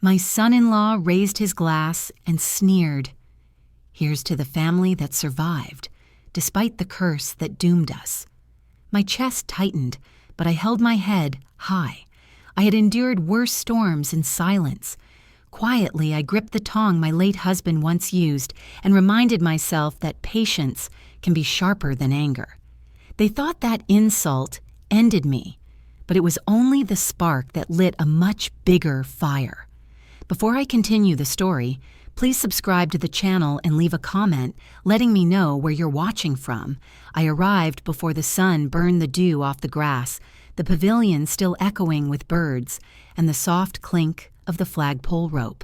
My son-in-law raised his glass and sneered. Here's to the family that survived, despite the curse that doomed us. My chest tightened, but I held my head high. I had endured worse storms in silence. Quietly, I gripped the tong my late husband once used and reminded myself that patience can be sharper than anger. They thought that insult ended me, but it was only the spark that lit a much bigger fire. Before I continue the story, please subscribe to the channel and leave a comment letting me know where you're watching from. I arrived before the sun burned the dew off the grass, the pavilion still echoing with birds, and the soft clink of the flagpole rope.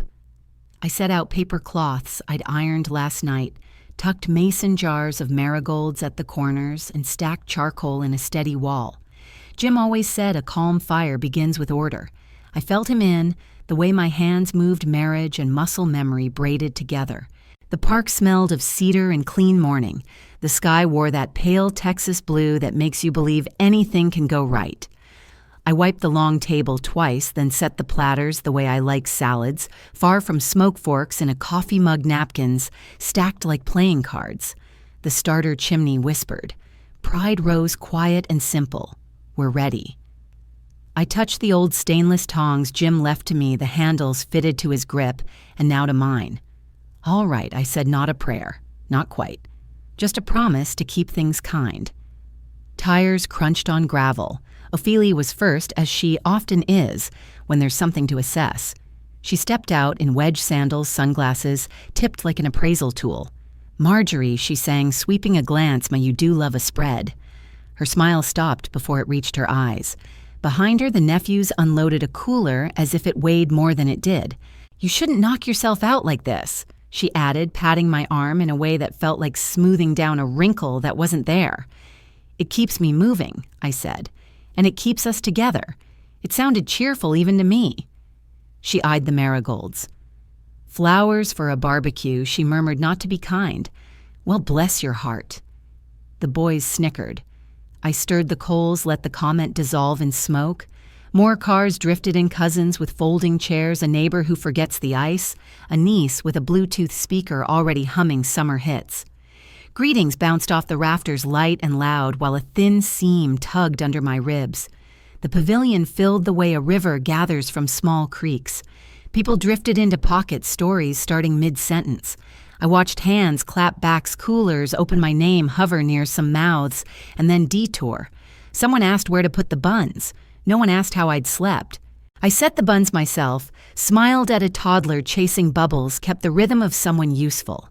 I set out paper cloths I'd ironed last night, tucked mason jars of marigolds at the corners, and stacked charcoal in a steady wall. Jim always said a calm fire begins with order. I felt him in, the way my hands moved marriage and muscle memory braided together. The park smelled of cedar and clean morning. The sky wore that pale Texas blue that makes you believe anything can go right. I wiped the long table twice, then set the platters the way I like salads, far from smoke forks in a coffee mug napkins, stacked like playing cards. The starter chimney whispered. Pride rose quiet and simple. We're ready. I touched the old stainless tongs Jim left to me, the handles fitted to his grip, and now to mine. All right, I said, not a prayer. Not quite. Just a promise to keep things kind. Tires crunched on gravel. Ophelia was first, as she often is when there's something to assess. She stepped out in wedge sandals, sunglasses, tipped like an appraisal tool. Marjorie, she sang, sweeping a glance, my you do love a spread. Her smile stopped before it reached her eyes. Behind her, the nephews unloaded a cooler as if it weighed more than it did. You shouldn't knock yourself out like this, she added, patting my arm in a way that felt like smoothing down a wrinkle that wasn't there. It keeps me moving, I said, and it keeps us together. It sounded cheerful even to me. She eyed the marigolds. Flowers for a barbecue, she murmured, not to be kind. Well, bless your heart. The boys snickered. I stirred the coals, let the comment dissolve in smoke. More cars drifted in, cousins with folding chairs, a neighbor who forgets the ice, a niece with a Bluetooth speaker already humming summer hits. Greetings bounced off the rafters light and loud while a thin seam tugged under my ribs. The pavilion filled the way a river gathers from small creeks. People drifted into pockets, stories starting mid-sentence. I watched hands clap backs, coolers, open my name, hover near some mouths, and then detour. Someone asked where to put the buns. No one asked how I'd slept. I set the buns myself, smiled at a toddler chasing bubbles, kept the rhythm of someone useful.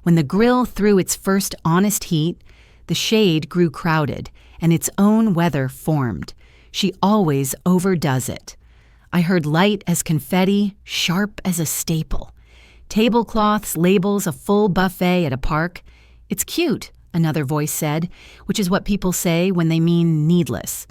When the grill threw its first honest heat, the shade grew crowded, and its own weather formed. She always overdoes it. I heard light as confetti, sharp as a staple. Tablecloths, labels, a full buffet at a park. It's cute, another voice said, which is what people say when they mean needless.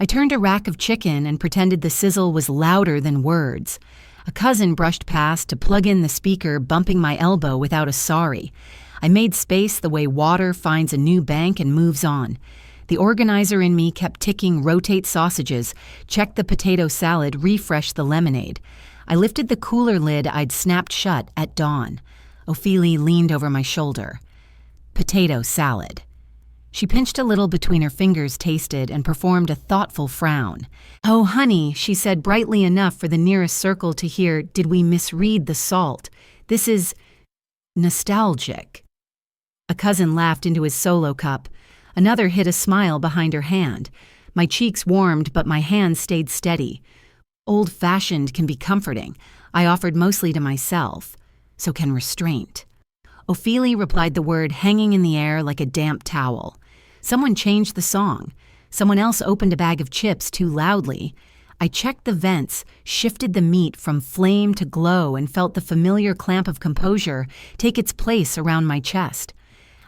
I turned a rack of chicken and pretended the sizzle was louder than words. A cousin brushed past to plug in the speaker, bumping my elbow without a sorry. I made space the way water finds a new bank and moves on. The organizer in me kept ticking rotate sausages, check the potato salad, refresh the lemonade. I lifted the cooler lid I'd snapped shut at dawn. Ophelia leaned over my shoulder. Potato salad. She pinched a little between her fingers, tasted, and performed a thoughtful frown. Oh, honey, she said brightly enough for the nearest circle to hear, did we misread the salt? This is nostalgic. A cousin laughed into his solo cup. Another hid a smile behind her hand. My cheeks warmed, but my hands stayed steady. Old-fashioned can be comforting. I offered mostly to myself. So can restraint. Ophelia replied the word hanging in the air like a damp towel. Someone changed the song. Someone else opened a bag of chips too loudly. I checked the vents, shifted the meat from flame to glow, and felt the familiar clamp of composure take its place around my chest.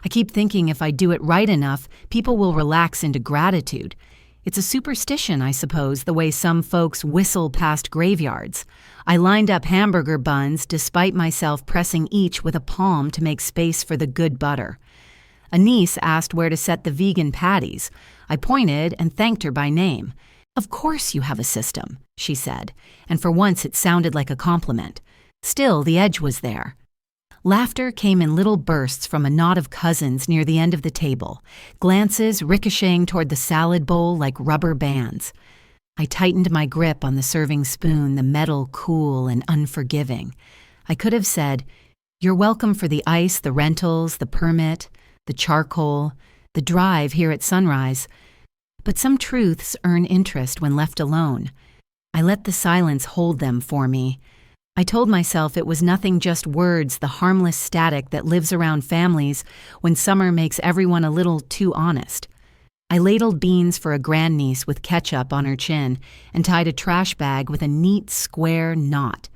I keep thinking if I do it right enough, people will relax into gratitude. It's a superstition, I suppose, the way some folks whistle past graveyards. I lined up hamburger buns despite myself pressing each with a palm to make space for the good butter. A niece asked where to set the vegan patties. I pointed and thanked her by name. "Of course you have a system," she said, and for once it sounded like a compliment. Still, the edge was there. Laughter came in little bursts from a knot of cousins near the end of the table, glances ricocheting toward the salad bowl like rubber bands. I tightened my grip on the serving spoon, the metal cool and unforgiving. I could have said, "You're welcome for the ice, the rentals, the permit, the charcoal, the drive here at sunrise." But some truths earn interest when left alone. I let the silence hold them for me. I told myself it was nothing, just words, the harmless static that lives around families when summer makes everyone a little too honest. I ladled beans for a grandniece with ketchup on her chin and tied a trash bag with a neat square knot.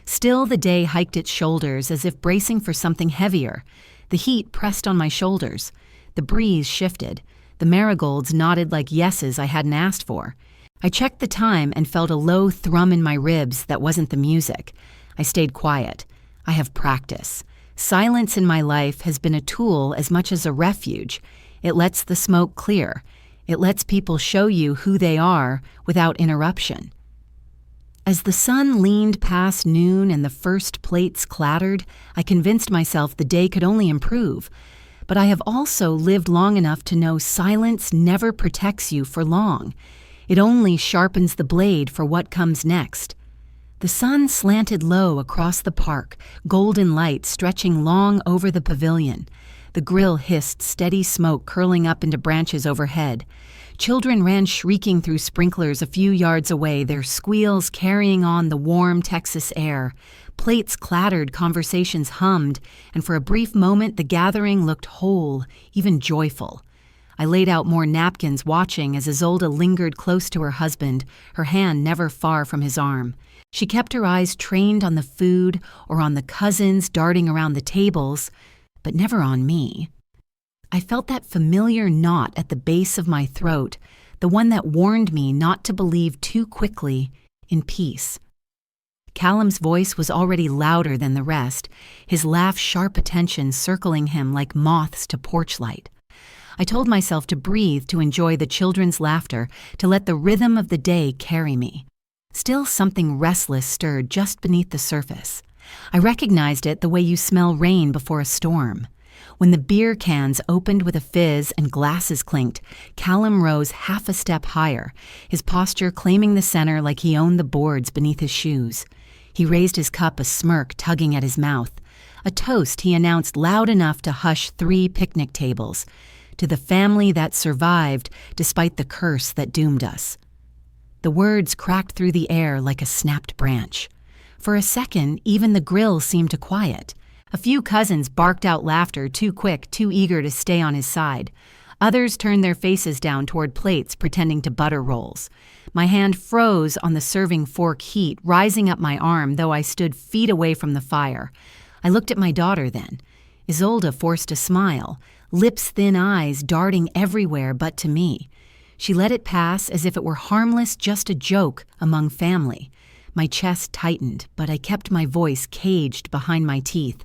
Still, the day hiked its shoulders as if bracing for something heavier. The heat pressed on my shoulders. The breeze shifted. The marigolds nodded like yeses I hadn't asked for. I checked the time and felt a low thrum in my ribs that wasn't the music. I stayed quiet. I have practice. Silence in my life has been a tool as much as a refuge. It lets the smoke clear. It lets people show you who they are without interruption. As the sun leaned past noon and the first plates clattered, I convinced myself the day could only improve. But I have also lived long enough to know silence never protects you for long. It only sharpens the blade for what comes next. The sun slanted low across the park, golden light stretching long over the pavilion. The grill hissed steady smoke curling up into branches overhead. Children ran shrieking through sprinklers a few yards away, their squeals carrying on the warm Texas air. Plates clattered, conversations hummed, and for a brief moment the gathering looked whole, even joyful. I laid out more napkins, watching as Isolde lingered close to her husband, her hand never far from his arm. She kept her eyes trained on the food or on the cousins darting around the tables, but never on me. I felt that familiar knot at the base of my throat, the one that warned me not to believe too quickly in peace. Callum's voice was already louder than the rest, his laugh sharp attention circling him like moths to porch light. I told myself to breathe, to enjoy the children's laughter, to let the rhythm of the day carry me. Still, something restless stirred just beneath the surface. I recognized it the way you smell rain before a storm. When the beer cans opened with a fizz and glasses clinked, Callum rose half a step higher, his posture claiming the center like he owned the boards beneath his shoes. He raised his cup, a smirk tugging at his mouth. A toast he announced loud enough to hush 3 picnic tables. To the family that survived despite the curse that doomed us. The words cracked through the air like a snapped branch. For a second, even the grill seemed to quiet. A few cousins barked out laughter, too quick, too eager to stay on his side. Others turned their faces down toward plates, pretending to butter rolls. My hand froze on the serving fork, heat rising up my arm, though I stood feet away from the fire. I looked at my daughter then. Isolde forced a smile, lips-thin eyes darting everywhere but to me. She let it pass as if it were harmless, just a joke among family. My chest tightened, but I kept my voice caged behind my teeth.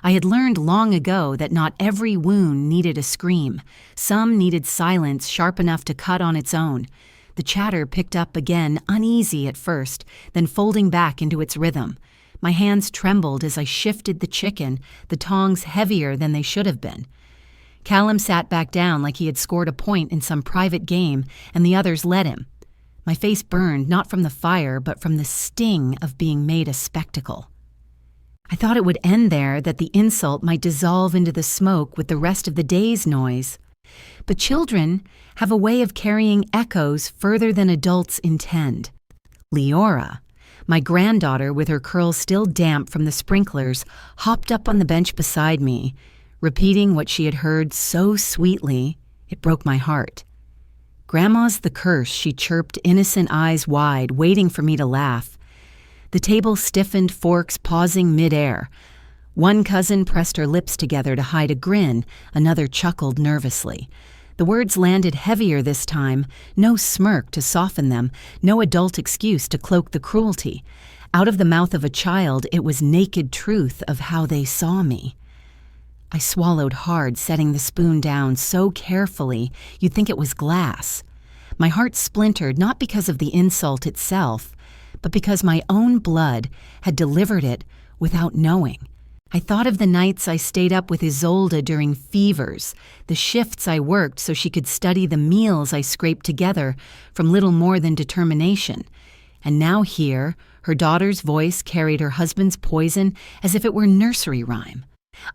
I had learned long ago that not every wound needed a scream. Some needed silence sharp enough to cut on its own. The chatter picked up again, uneasy at first, then folding back into its rhythm. My hands trembled as I shifted the chicken, the tongs heavier than they should have been. Callum sat back down like he had scored a point in some private game, and the others let him. My face burned, not from the fire, but from the sting of being made a spectacle. I thought it would end there, that the insult might dissolve into the smoke with the rest of the day's noise. But children have a way of carrying echoes further than adults intend. Leora, my granddaughter with her curls still damp from the sprinklers, hopped up on the bench beside me, repeating what she had heard so sweetly, it broke my heart. "Grandma's the curse," she chirped, innocent eyes wide, waiting for me to laugh. The table stiffened, forks pausing mid-air. One cousin pressed her lips together to hide a grin, another chuckled nervously. The words landed heavier this time, no smirk to soften them, no adult excuse to cloak the cruelty. Out of the mouth of a child, it was naked truth of how they saw me. I swallowed hard, setting the spoon down so carefully you'd think it was glass. My heart splintered not because of the insult itself, but because my own blood had delivered it without knowing. I thought of the nights I stayed up with Isolde during fevers, the shifts I worked so she could study the meals I scraped together from little more than determination. And now here, her daughter's voice carried her husband's poison as if it were nursery rhyme.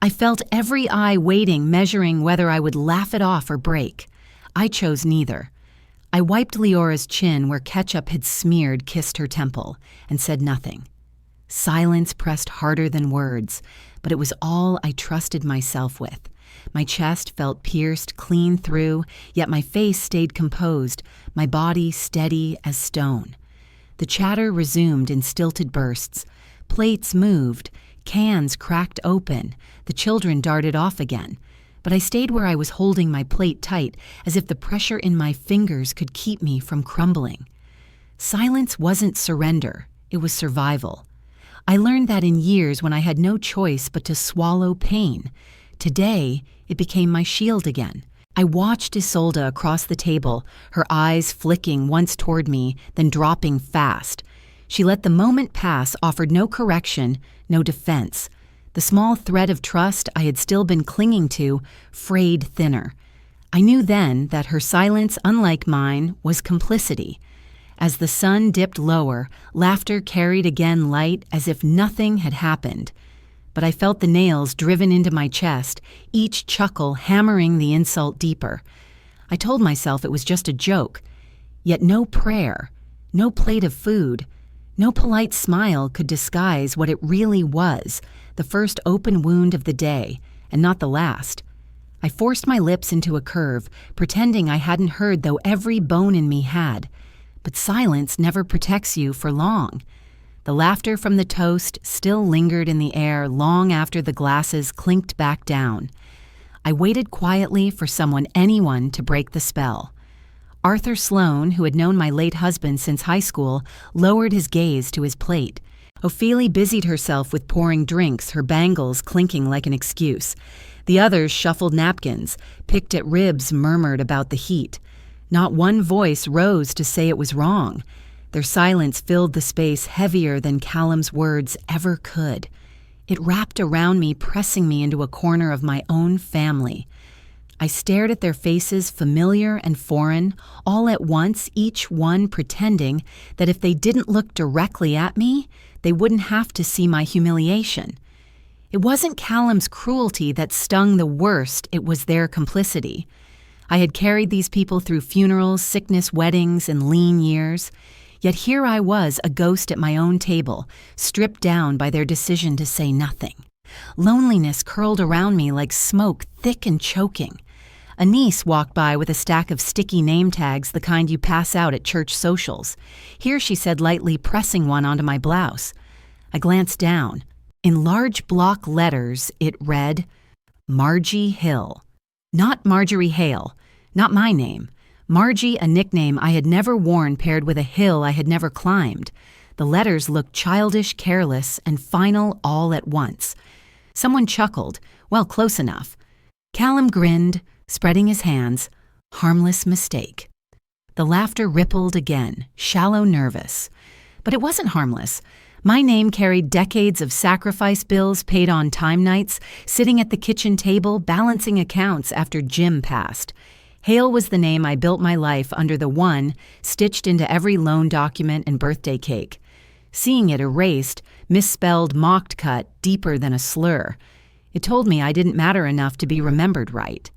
I felt every eye waiting, measuring whether I would laugh it off or break. I chose neither. I wiped Leora's chin where ketchup had smeared, kissed her temple, and said nothing. Silence pressed harder than words, but it was all I trusted myself with. My chest felt pierced clean through, yet my face stayed composed, my body steady as stone. The chatter resumed in stilted bursts. Plates moved, cans cracked open, the children darted off again. But I stayed where I was holding my plate tight, as if the pressure in my fingers could keep me from crumbling. Silence wasn't surrender, it was survival. I learned that in years when I had no choice but to swallow pain. Today, it became my shield again. I watched Isolde across the table, her eyes flicking once toward me, then dropping fast. She let the moment pass, offered no correction, no defense. The small thread of trust I had still been clinging to frayed thinner. I knew then that her silence, unlike mine, was complicity. As the sun dipped lower, laughter carried again light as if nothing had happened. But I felt the nails driven into my chest, each chuckle hammering the insult deeper. I told myself it was just a joke. Yet no prayer, no plate of food, no polite smile could disguise what it really was, the first open wound of the day, and not the last. I forced my lips into a curve, pretending I hadn't heard though every bone in me had. But silence never protects you for long. The laughter from the toast still lingered in the air long after the glasses clinked back down. I waited quietly for anyone to break the spell. Arthur Sloane, who had known my late husband since high school, lowered his gaze to his plate. Ophelia busied herself with pouring drinks, her bangles clinking like an excuse. The others shuffled napkins, picked at ribs, murmured about the heat. Not one voice rose to say it was wrong. Their silence filled the space heavier than Callum's words ever could. It wrapped around me, pressing me into a corner of my own family. I stared at their faces, familiar and foreign, all at once, each one pretending that if they didn't look directly at me, they wouldn't have to see my humiliation. It wasn't Callum's cruelty that stung the worst, it was their complicity. I had carried these people through funerals, sickness, weddings, and lean years. Yet here I was, a ghost at my own table, stripped down by their decision to say nothing. Loneliness curled around me like smoke, thick and choking. A niece walked by with a stack of sticky name tags, the kind you pass out at church socials. Here, she said lightly, pressing one onto my blouse. I glanced down. In large block letters, it read, Margie Hill. Not Marjorie Hale, not my name. Margie, a nickname I had never worn paired with a hill I had never climbed. The letters looked childish, careless, and final all at once. Someone chuckled, well, close enough. Callum grinned, spreading his hands. Harmless mistake. The laughter rippled again, shallow, nervous. But it wasn't harmless. My name carried decades of sacrifice bills paid on time nights, sitting at the kitchen table, balancing accounts after Jim passed. Hale was the name I built my life under, the one stitched into every loan document and birthday cake. Seeing it erased, misspelled, mocked cut, deeper than a slur. It told me I didn't matter enough to be remembered right.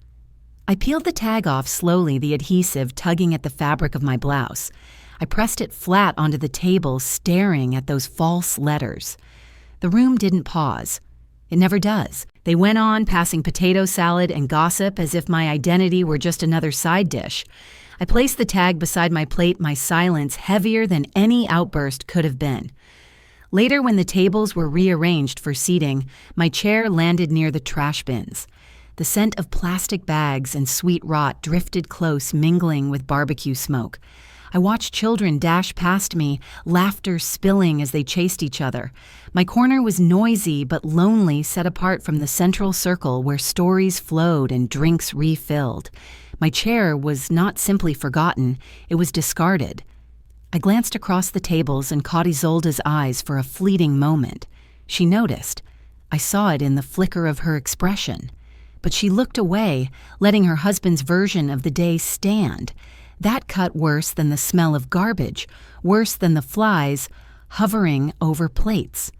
I peeled the tag off slowly, the adhesive tugging at the fabric of my blouse. I pressed it flat onto the table, staring at those false letters. The room didn't pause. It never does. They went on, passing potato salad and gossip as if my identity were just another side dish. I placed the tag beside my plate, my silence heavier than any outburst could have been. Later, when the tables were rearranged for seating, my chair landed near the trash bins. The scent of plastic bags and sweet rot drifted close, mingling with barbecue smoke. I watched children dash past me, laughter spilling as they chased each other. My corner was noisy but lonely, set apart from the central circle where stories flowed and drinks refilled. My chair was not simply forgotten, it was discarded. I glanced across the tables and caught Isolde's eyes for a fleeting moment. She noticed. I saw it in the flicker of her expression. But she looked away, letting her husband's version of the day stand. That cut worse than the smell of garbage, worse than the flies hovering over plates.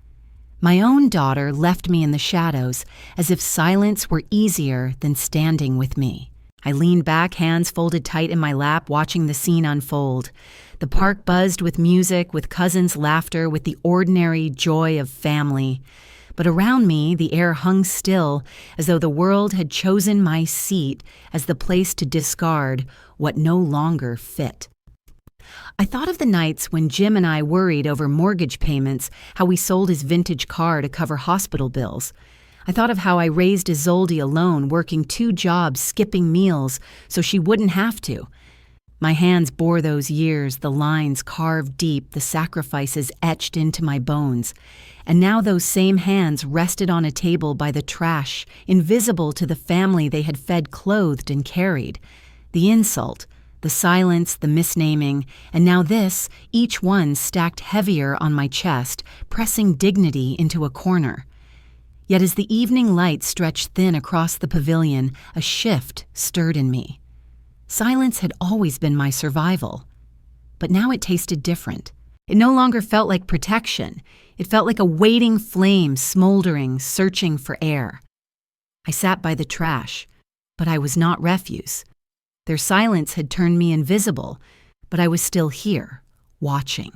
My own daughter left me in the shadows, as if silence were easier than standing with me. I leaned back, hands folded tight in my lap, watching the scene unfold. The park buzzed with music, with cousins' laughter, with the ordinary joy of family. But around me, the air hung still, as though the world had chosen my seat as the place to discard what no longer fit. I thought of the nights when Jim and I worried over mortgage payments, how we sold his vintage car to cover hospital bills. I thought of how I raised Isolde alone, working 2 jobs, skipping meals, so she wouldn't have to. My hands bore those years, the lines carved deep, the sacrifices etched into my bones. And now those same hands rested on a table by the trash, invisible to the family they had fed, clothed, and carried. The insult, the silence, the misnaming, and now this, each one stacked heavier on my chest, pressing dignity into a corner. Yet as the evening light stretched thin across the pavilion, a shift stirred in me. Silence had always been my survival, but now it tasted different. It no longer felt like protection. It felt like a waiting flame, smoldering, searching for air. I sat by the trash, but I was not refuse. Their silence had turned me invisible, but I was still here, watching.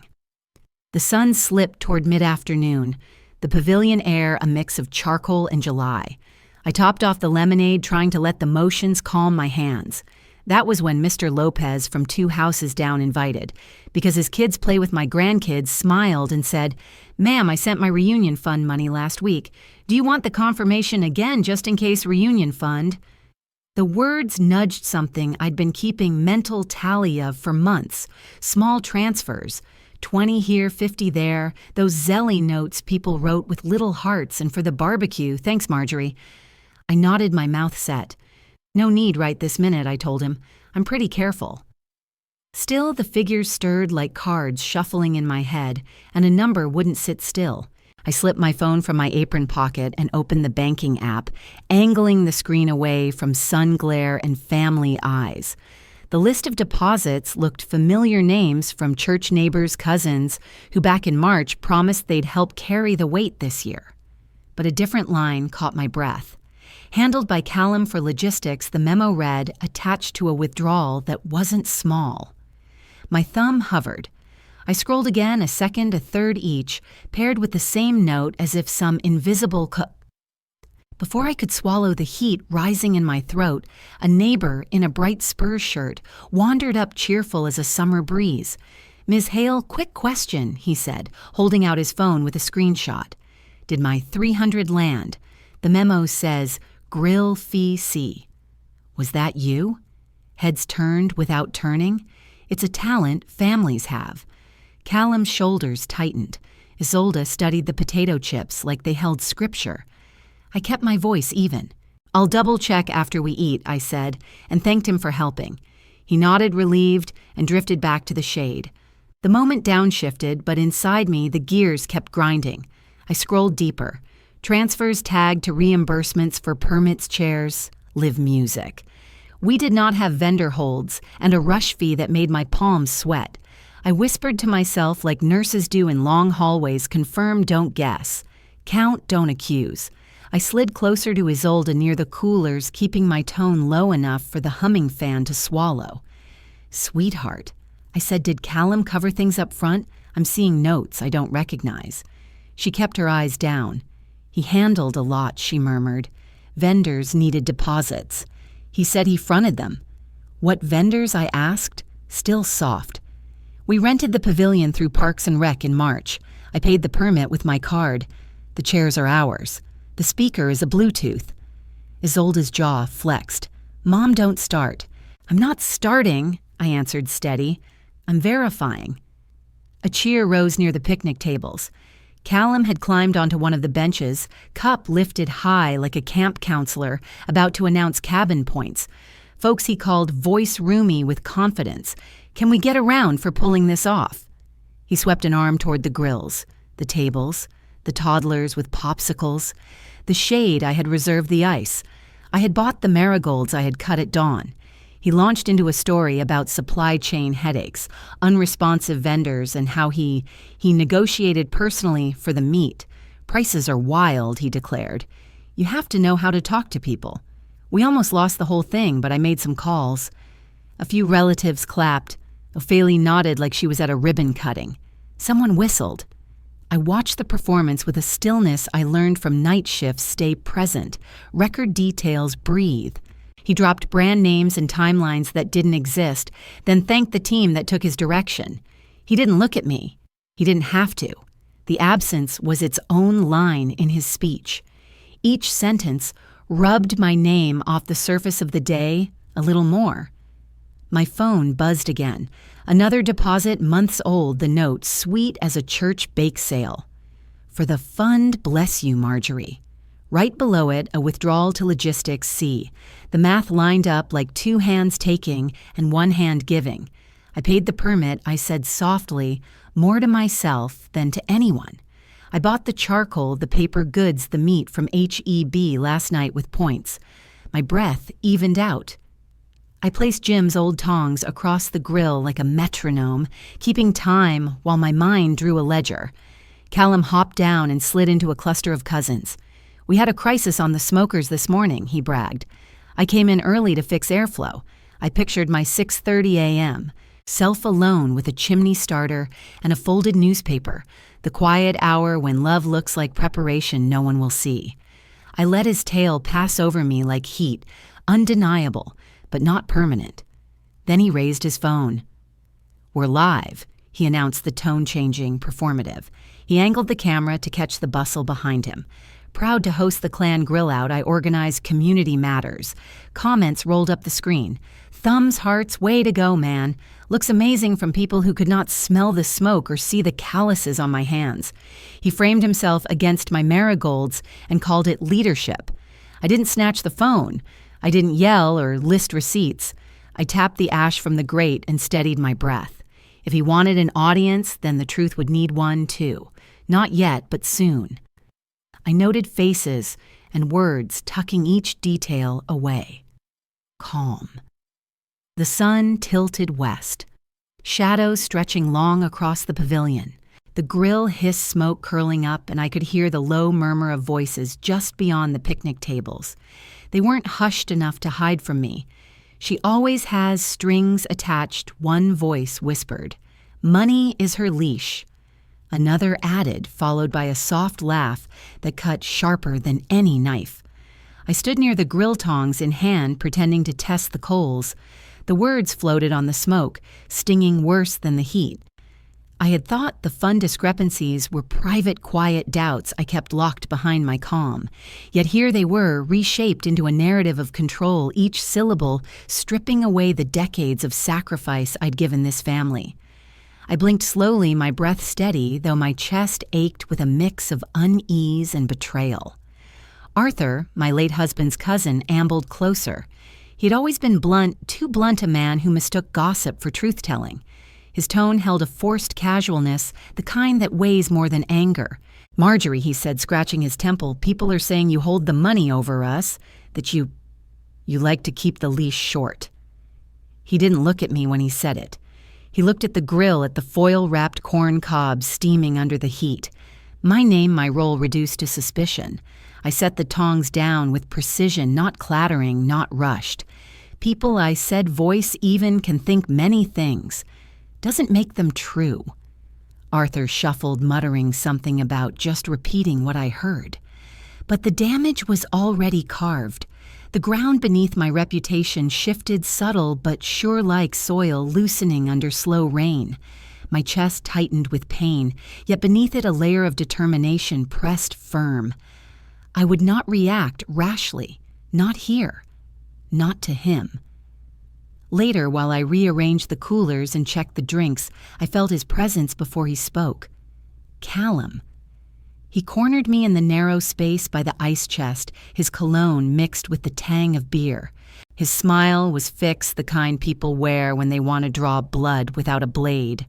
The sun slipped toward mid-afternoon, the pavilion air a mix of charcoal and July. I topped off the lemonade, trying to let the motions calm my hands. That was when Mr. Lopez from 2 houses down invited, because his kids play with my grandkids, smiled and said, "Ma'am, I sent my reunion fund money last week. Do you want the confirmation again just in case reunion fund?" The words nudged something I'd been keeping mental tally of for months. Small transfers, 20 here, 50 there, those Zelly notes people wrote with little hearts, and for the barbecue, thanks, Marjorie. I nodded, my mouth set. No need right this minute, I told him. I'm pretty careful. Still, the figures stirred like cards shuffling in my head, and a number wouldn't sit still. I slipped my phone from my apron pocket and opened the banking app, angling the screen away from sun glare and family eyes. The list of deposits looked familiar, names from church neighbors, cousins, who back in March promised they'd help carry the weight this year. But a different line caught my breath. Handled by Callum for logistics, the memo read, attached to a withdrawal that wasn't small. My thumb hovered. I scrolled again, a second, a third each, paired with the same note as if some invisible Before I could swallow the heat rising in my throat, a neighbor in a bright Spurs shirt wandered up, cheerful as a summer breeze. "Ms. Hale, quick question," he said, holding out his phone with a screenshot. "Did my 300 land? The memo says, grill fee C." Was that you? Heads turned without turning? It's a talent families have. Callum's shoulders tightened. Isolde studied the potato chips like they held scripture. I kept my voice even. "I'll double-check after we eat," I said, and thanked him for helping. He nodded, relieved, and drifted back to the shade. The moment downshifted, but inside me the gears kept grinding. I scrolled deeper. Transfers tagged to reimbursements for permits, chairs, live music. We did not have vendor holds, and a rush fee that made my palms sweat. I whispered to myself like nurses do in long hallways, confirm, don't guess. Count, don't accuse. I slid closer to Isolde near the coolers, keeping my tone low enough for the humming fan to swallow. "Sweetheart," I said, "did Callum cover things up front? I'm seeing notes I don't recognize." She kept her eyes down. "He handled a lot," she murmured. "Vendors needed deposits. He said he fronted them." "What vendors?" I asked, still soft. "We rented the pavilion through Parks and Rec in March. I paid the permit with my card. The chairs are ours. The speaker is a Bluetooth." Isolde's jaw flexed. "Mom, don't start." "I'm not starting," I answered steady. "I'm verifying." A cheer rose near the picnic tables. Callum had climbed onto one of the benches, cup lifted high like a camp counselor about to announce cabin points. folks he called voice roomy with confidence. Can we get around for pulling this off? He swept an arm toward the grills, the tables, the toddlers with popsicles, the shade I had reserved the ice. I had bought the marigolds I had cut at dawn. He launched into a story about supply chain headaches, unresponsive vendors, and how he negotiated personally for the meat. Prices are wild, he declared. You have to know how to talk to people. We almost lost the whole thing, but I made some calls. A few relatives clapped. Ophelia nodded like she was at a ribbon cutting. Someone whistled. I watched the performance with a stillness I learned from night shifts stay present. Record details breathe. He dropped brand names and timelines that didn't exist, then thanked the team that took his direction. He didn't look at me. He didn't have to. The absence was its own line in his speech. Each sentence rubbed my name off the surface of the day a little more. My phone buzzed again. Another deposit, months old, the note, sweet as a church bake sale. For the fund, bless you, Marjorie. Right below it, a withdrawal to logistics C. The math lined up like 2 hands taking and 1 hand giving. I paid the permit, I said softly, more to myself than to anyone. I bought the charcoal, the paper goods, the meat from H-E-B last night with points. My breath evened out. I placed Jim's old tongs across the grill like a metronome, keeping time while my mind drew a ledger. Callum hopped down and slid into a cluster of cousins. We had a crisis on the smokers this morning, he bragged. I came in early to fix airflow. I pictured my 6:30 a.m., self alone with a chimney starter and a folded newspaper, the quiet hour when love looks like preparation no one will see. I let his tale pass over me like heat, undeniable, but not permanent. Then he raised his phone. We're live, he announced, the tone-changing, performative. He angled the camera to catch the bustle behind him. Proud to host the clan grill out, I organized Community Matters. Comments rolled up the screen. Thumbs, hearts, way to go, man. Looks amazing from people who could not smell the smoke or see the calluses on my hands. He framed himself against my marigolds and called it leadership. I didn't snatch the phone. I didn't yell or list receipts. I tapped the ash from the grate and steadied my breath. If he wanted an audience, then the truth would need one too. Not yet, but soon. I noted faces and words tucking each detail away. Calm. The sun tilted west, shadows stretching long across the pavilion. The grill hissed smoke curling up, and I could hear the low murmur of voices just beyond the picnic tables. They weren't hushed enough to hide from me. She always has strings attached, one voice whispered. Money is her leash. Another added, followed by a soft laugh that cut sharper than any knife. I stood near the grill tongs in hand, pretending to test the coals. The words floated on the smoke, stinging worse than the heat. I had thought the fun discrepancies were private, quiet doubts I kept locked behind my calm. Yet here they were, reshaped into a narrative of control, each syllable stripping away the decades of sacrifice I'd given this family. I blinked slowly, my breath steady, though my chest ached with a mix of unease and betrayal. Arthur, my late husband's cousin, ambled closer. He'd always been blunt, too blunt a man who mistook gossip for truth-telling. His tone held a forced casualness, the kind that weighs more than anger. Marjorie, he said, scratching his temple, people are saying you hold the money over us, that you like to keep the leash short. He didn't look at me when he said it. He looked at the grill, at the foil-wrapped corn cobs steaming under the heat. My name, my role reduced to suspicion. I set the tongs down with precision, not clattering, not rushed. People, I said, voice even can think many things. Doesn't make them true. Arthur shuffled, muttering something about just repeating what I heard. But the damage was already carved. The ground beneath my reputation shifted, subtle but sure-like soil loosening under slow rain. My chest tightened with pain, yet beneath it a layer of determination pressed firm. I would not react rashly, not here, not to him. Later, while I rearranged the coolers and checked the drinks, I felt his presence before he spoke. Callum. He cornered me in the narrow space by the ice chest, his cologne mixed with the tang of beer. His smile was fixed, the kind people wear when they want to draw blood without a blade.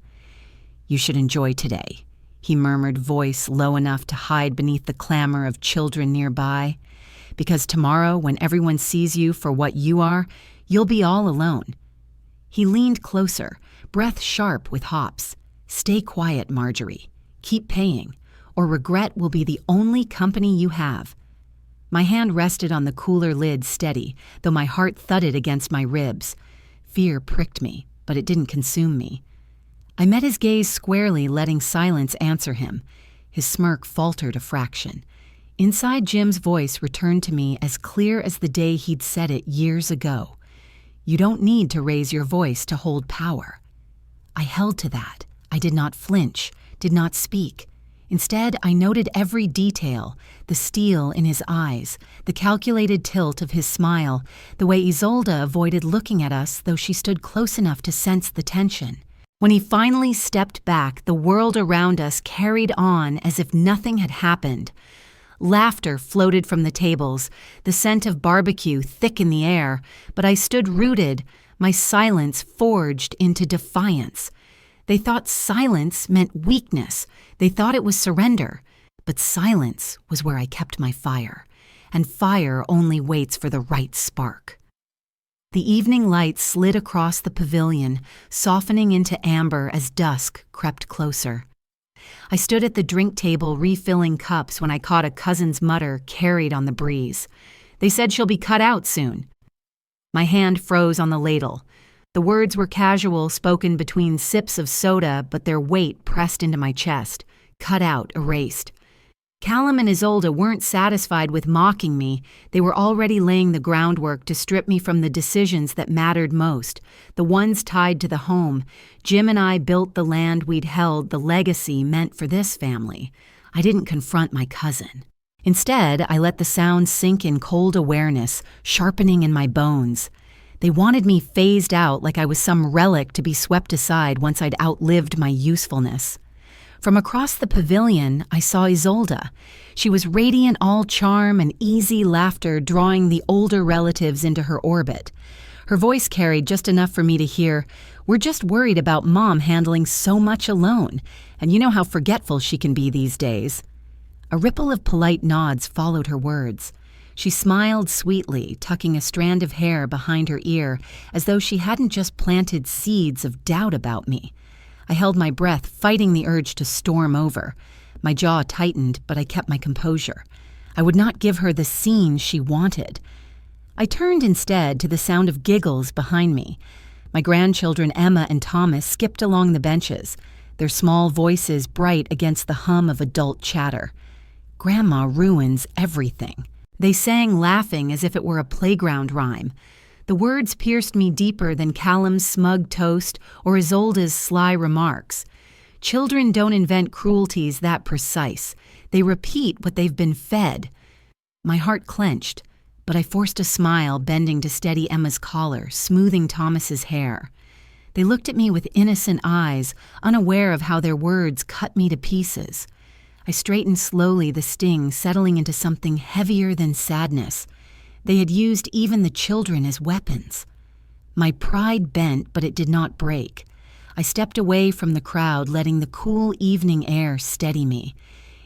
"You should enjoy today," he murmured, voice low enough to hide beneath the clamor of children nearby. "Because tomorrow, when everyone sees you for what you are, you'll be all alone." He leaned closer, breath sharp with hops. "Stay quiet, Marjorie. Keep paying, or regret will be the only company you have." My hand rested on the cooler lid steady, though my heart thudded against my ribs. Fear pricked me, but it didn't consume me. I met his gaze squarely, letting silence answer him. His smirk faltered a fraction. Inside, Jim's voice returned to me as clear as the day he'd said it years ago. "You don't need to raise your voice to hold power." I held to that. I did not flinch, did not speak. Instead, I noted every detail, the steel in his eyes, the calculated tilt of his smile, the way Isolde avoided looking at us though she stood close enough to sense the tension. When he finally stepped back, the world around us carried on as if nothing had happened. Laughter floated from the tables, the scent of barbecue thick in the air, but I stood rooted, my silence forged into defiance. They thought silence meant weakness. They thought it was surrender. But silence was where I kept my fire, and fire only waits for the right spark. The evening light slid across the pavilion, softening into amber as dusk crept closer. I stood at the drink table refilling cups when I caught a cousin's mutter carried on the breeze. "They said she'll be cut out soon." My hand froze on the ladle. The words were casual, spoken between sips of soda, but their weight pressed into my chest. Cut out, erased. Callum and Isolde weren't satisfied with mocking me. They were already laying the groundwork to strip me from the decisions that mattered most, the ones tied to the home. Jim and I built the land we'd held, the legacy meant for this family. I didn't confront my cousin. Instead, I let the sound sink in cold awareness, sharpening in my bones. They wanted me phased out like I was some relic to be swept aside once I'd outlived my usefulness. From across the pavilion, I saw Isolde. She was radiant, all charm and easy laughter, drawing the older relatives into her orbit. Her voice carried just enough for me to hear, "We're just worried about Mom handling so much alone, and you know how forgetful she can be these days." A ripple of polite nods followed her words. She smiled sweetly, tucking a strand of hair behind her ear, as though she hadn't just planted seeds of doubt about me. I held my breath, fighting the urge to storm over. My jaw tightened, but I kept my composure. I would not give her the scene she wanted. I turned instead to the sound of giggles behind me. My grandchildren Emma and Thomas skipped along the benches, their small voices bright against the hum of adult chatter. "Grandma ruins everything." They sang, laughing as if it were a playground rhyme. The words pierced me deeper than Callum's smug toast or Isolde's sly remarks. Children don't invent cruelties that precise. They repeat what they've been fed. My heart clenched, but I forced a smile, bending to steady Emma's collar, smoothing Thomas's hair. They looked at me with innocent eyes, unaware of how their words cut me to pieces. I straightened slowly, the sting settling into something heavier than sadness. They had used even the children as weapons. My pride bent, but it did not break. I stepped away from the crowd, letting the cool evening air steady me.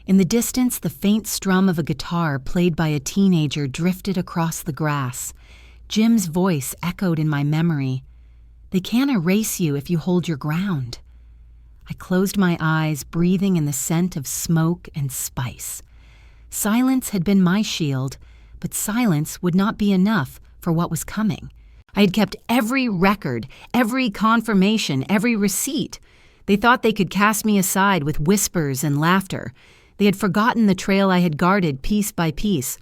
In the distance, the faint strum of a guitar played by a teenager drifted across the grass. Jim's voice echoed in my memory. "They can't erase you if you hold your ground." I closed my eyes, breathing in the scent of smoke and spice. Silence had been my shield, but silence would not be enough for what was coming. I had kept every record, every confirmation, every receipt. They thought they could cast me aside with whispers and laughter. They had forgotten the trail I had guarded piece by piece.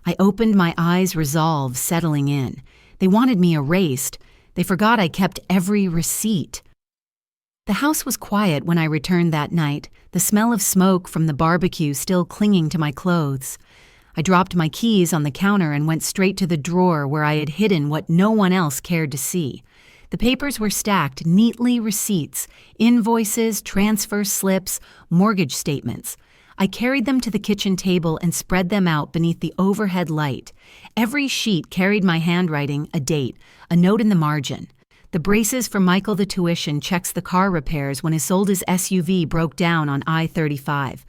I opened my eyes, resolve settling in. They wanted me erased. They forgot I kept every receipt. The house was quiet when I returned that night, the smell of smoke from the barbecue still clinging to my clothes. I dropped my keys on the counter and went straight to the drawer where I had hidden what no one else cared to see. The papers were stacked neatly, receipts, invoices, transfer slips, mortgage statements. I carried them to the kitchen table and spread them out beneath the overhead light. Every sheet carried my handwriting, a date, a note in the margin. The braces for Michael the tuition checks the car repairs when Isolde's SUV broke down on I-35.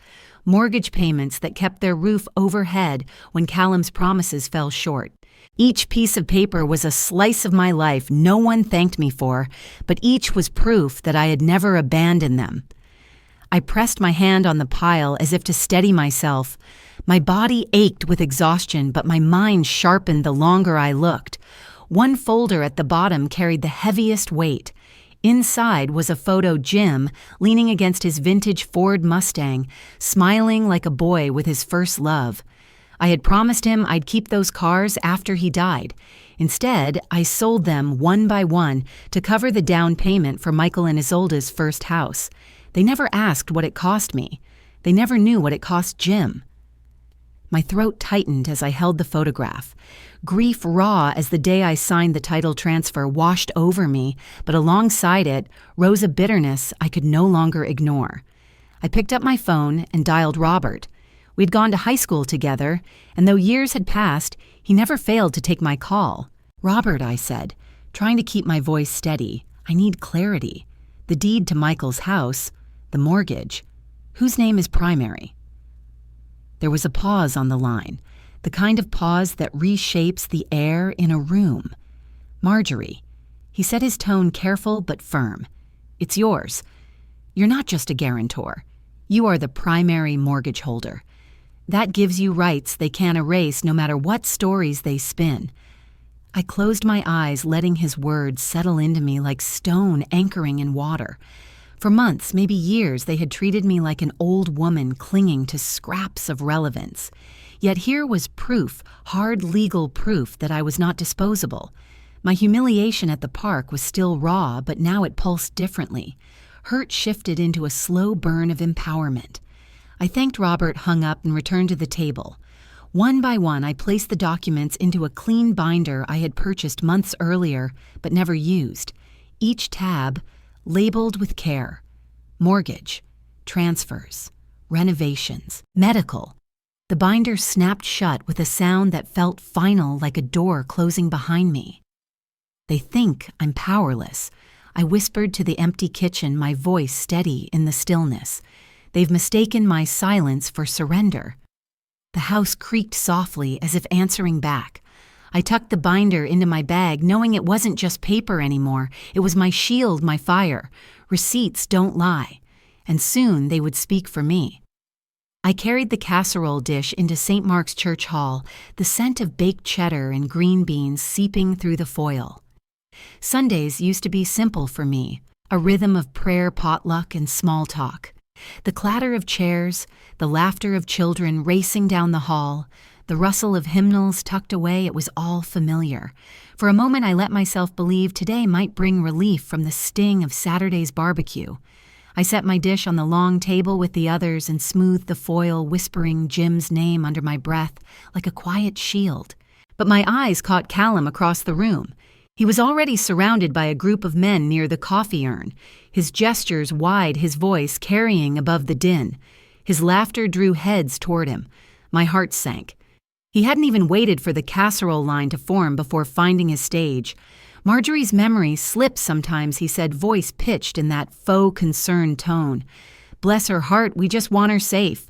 Mortgage payments that kept their roof overhead when Callum's promises fell short. Each piece of paper was a slice of my life no one thanked me for, but each was proof that I had never abandoned them. I pressed my hand on the pile as if to steady myself. My body ached with exhaustion, but my mind sharpened the longer I looked. One folder at the bottom carried the heaviest weight. Inside was a photo Jim leaning against his vintage Ford Mustang, smiling like a boy with his first love. I had promised him I'd keep those cars after he died. Instead, I sold them one by one to cover the down payment for Michael and Isolde's first house. They never asked what it cost me. They never knew what it cost Jim. My throat tightened as I held the photograph. Grief raw as the day I signed the title transfer washed over me, but alongside it rose a bitterness I could no longer ignore. I picked up my phone and dialed Robert. We'd gone to high school together, and though years had passed, he never failed to take my call. "Robert," I said, trying to keep my voice steady, "I need clarity. The deed to Michael's house, the mortgage. Whose name is primary?" There was a pause on the line, the kind of pause that reshapes the air in a room. "Marjorie," he said, his tone careful but firm. "It's yours. You're not just a guarantor. You are the primary mortgage holder. That gives you rights they can't erase no matter what stories they spin." I closed my eyes, letting his words settle into me like stone anchoring in water. For months, maybe years, they had treated me like an old woman clinging to scraps of relevance. Yet here was proof, hard legal proof, that I was not disposable. My humiliation at the park was still raw, but now it pulsed differently. Hurt shifted into a slow burn of empowerment. I thanked Robert, hung up, and returned to the table. One by one, I placed the documents into a clean binder I had purchased months earlier, but never used. Each tab labeled with care: mortgage, transfers, renovations, medical. The binder snapped shut with a sound that felt final, like a door closing behind me. "They think I'm powerless," I whispered to the empty kitchen, my voice steady in the stillness. "They've mistaken my silence for surrender." The house creaked softly as if answering back. I tucked the binder into my bag, knowing it wasn't just paper anymore. It was my shield, my fire. Receipts don't lie. And soon they would speak for me. I carried the casserole dish into St. Mark's Church Hall, the scent of baked cheddar and green beans seeping through the foil. Sundays used to be simple for me, a rhythm of prayer, potluck, and small talk. The clatter of chairs, the laughter of children racing down the hall, the rustle of hymnals tucked away, it was all familiar. For a moment I let myself believe today might bring relief from the sting of Saturday's barbecue. I set my dish on the long table with the others and smoothed the foil, whispering Jim's name under my breath like a quiet shield. But my eyes caught Callum across the room. He was already surrounded by a group of men near the coffee urn, his gestures wide, his voice carrying above the din. His laughter drew heads toward him. My heart sank. He hadn't even waited for the casserole line to form before finding his stage. Marjorie's memory slips sometimes, he said, voice pitched in that faux concerned tone. "Bless her heart, we just want her safe."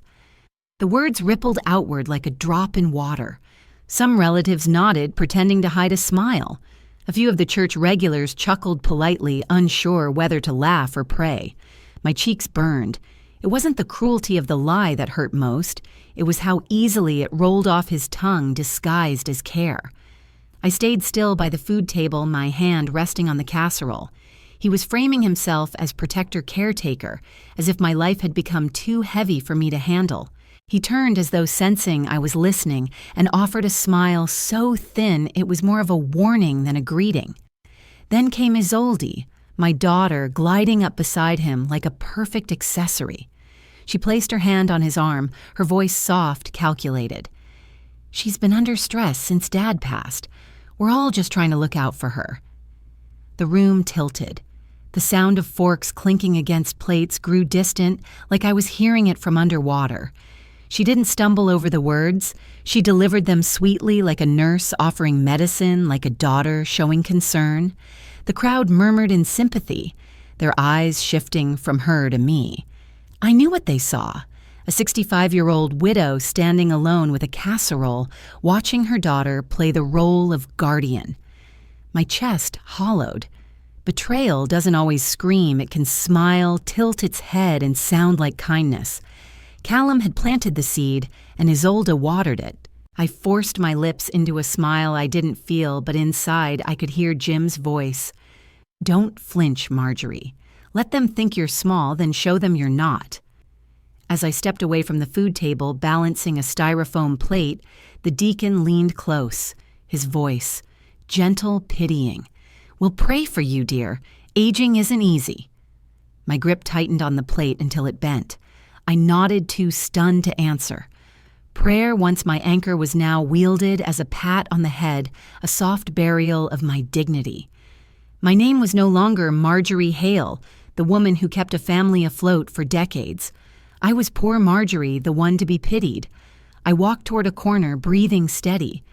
The words rippled outward like a drop in water. Some relatives nodded, pretending to hide a smile. A few of the church regulars chuckled politely, unsure whether to laugh or pray. My cheeks burned. It wasn't the cruelty of the lie that hurt most. It was how easily it rolled off his tongue, disguised as care. I stayed still by the food table, my hand resting on the casserole. He was framing himself as protector-caretaker, as if my life had become too heavy for me to handle. He turned as though sensing I was listening and offered a smile so thin it was more of a warning than a greeting. Then came Isolde, my daughter, gliding up beside him like a perfect accessory. She placed her hand on his arm, her voice soft, calculated. "She's been under stress since Dad passed. We're all just trying to look out for her." The room tilted. The sound of forks clinking against plates grew distant, like I was hearing it from underwater. She didn't stumble over the words. She delivered them sweetly like a nurse offering medicine, like a daughter showing concern. The crowd murmured in sympathy, their eyes shifting from her to me. I knew what they saw. A 65-year-old widow standing alone with a casserole, watching her daughter play the role of guardian. My chest hollowed. Betrayal doesn't always scream. It can smile, tilt its head, and sound like kindness. Callum had planted the seed, and Isolde watered it. I forced my lips into a smile I didn't feel, but inside I could hear Jim's voice. Don't flinch, Marjorie. Let them think you're small, then show them you're not. As I stepped away from the food table, balancing a styrofoam plate, the deacon leaned close, his voice, gentle, pitying. We'll pray for you, dear. Aging isn't easy. My grip tightened on the plate until it bent. I nodded, too stunned to answer. Prayer, once my anchor, was now wielded as a pat on the head, a soft burial of my dignity. My name was no longer Marjorie Hale, the woman who kept a family afloat for decades. I was poor Marjorie, the one to be pitied. I walked toward a corner, breathing steady.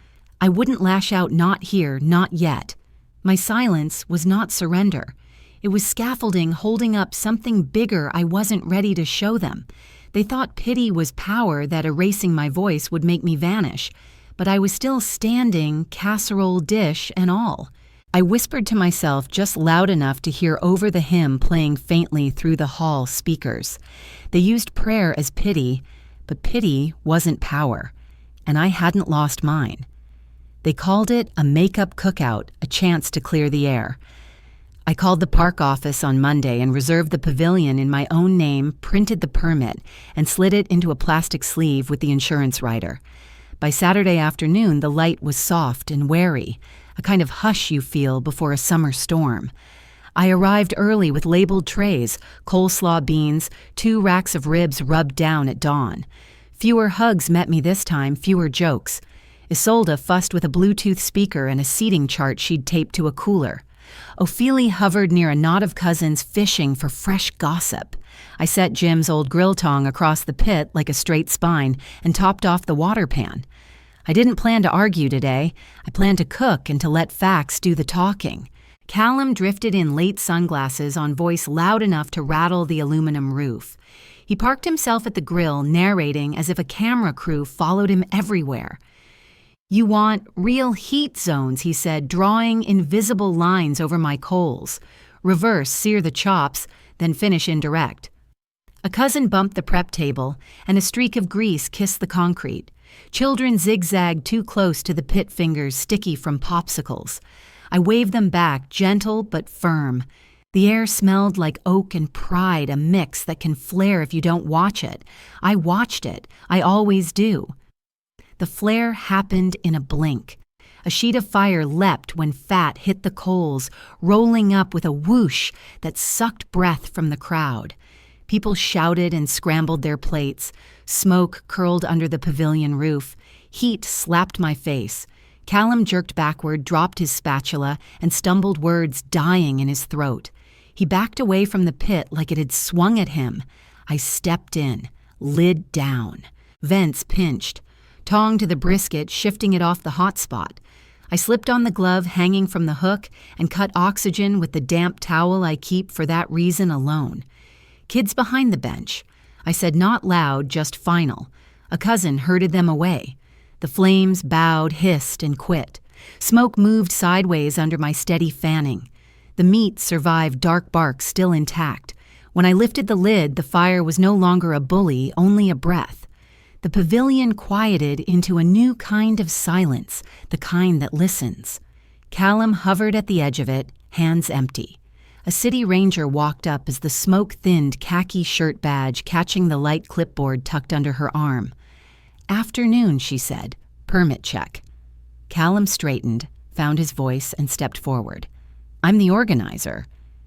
I wouldn't lash out, not here, not yet. My silence was not surrender. It was scaffolding holding up something bigger I wasn't ready to show them. They thought pity was power, that erasing my voice would make me vanish. But I was still standing, casserole dish and all. I whispered to myself just loud enough to hear over the hymn playing faintly through the hall speakers. They used prayer as pity, but pity wasn't power, and I hadn't lost mine. They called it a make-up cookout, a chance to clear the air. I called the park office on Monday and reserved the pavilion in my own name, printed the permit, and slid it into a plastic sleeve with the insurance writer. By Saturday afternoon, the light was soft and wary, a kind of hush you feel before a summer storm. I arrived early with labeled trays, coleslaw beans, 2 racks of ribs rubbed down at dawn. Fewer hugs met me this time, fewer jokes. Isolde fussed with a Bluetooth speaker and a seating chart she'd taped to a cooler. Ophelia hovered near a knot of cousins fishing for fresh gossip. I set Jim's old grill tong across the pit like a straight spine and topped off the water pan. I didn't plan to argue today. I planned to cook and to let facts do the talking. Callum drifted in late sunglasses on voice loud enough to rattle the aluminum roof. He parked himself at the grill, narrating as if a camera crew followed him everywhere. You want real heat zones, he said, drawing invisible lines over my coals. Reverse, sear the chops, then finish indirect. A cousin bumped the prep table, and a streak of grease kissed the concrete. Children zigzagged too close to the pit fingers sticky from popsicles. I waved them back, gentle but firm. The air smelled like oak and pride, a mix that can flare if you don't watch it. I watched it. I always do. The flare happened in a blink. A sheet of fire leapt when fat hit the coals, rolling up with a whoosh that sucked breath from the crowd. People shouted and scrambled their plates. Smoke curled under the pavilion roof. Heat slapped my face. Callum jerked backward, dropped his spatula, and stumbled words dying in his throat. He backed away from the pit like it had swung at him. I stepped in, lid down. Vents pinched. Tong to the brisket, shifting it off the hot spot. I slipped on the glove hanging from the hook and cut oxygen with the damp towel I keep for that reason alone. Kids behind the bench. I said not loud, just final. A cousin herded them away. The flames bowed, hissed, and quit. Smoke moved sideways under my steady fanning. The meat survived dark bark still intact. When I lifted the lid, the fire was no longer a bully, only a breath. The pavilion quieted into a new kind of silence, the kind that listens. Callum hovered at the edge of it, hands empty. A city ranger walked up as the smoke-thinned khaki shirt badge catching the light clipboard tucked under her arm. Afternoon, she said. Permit check. Callum straightened, found his voice, and stepped forward. I'm the organizer.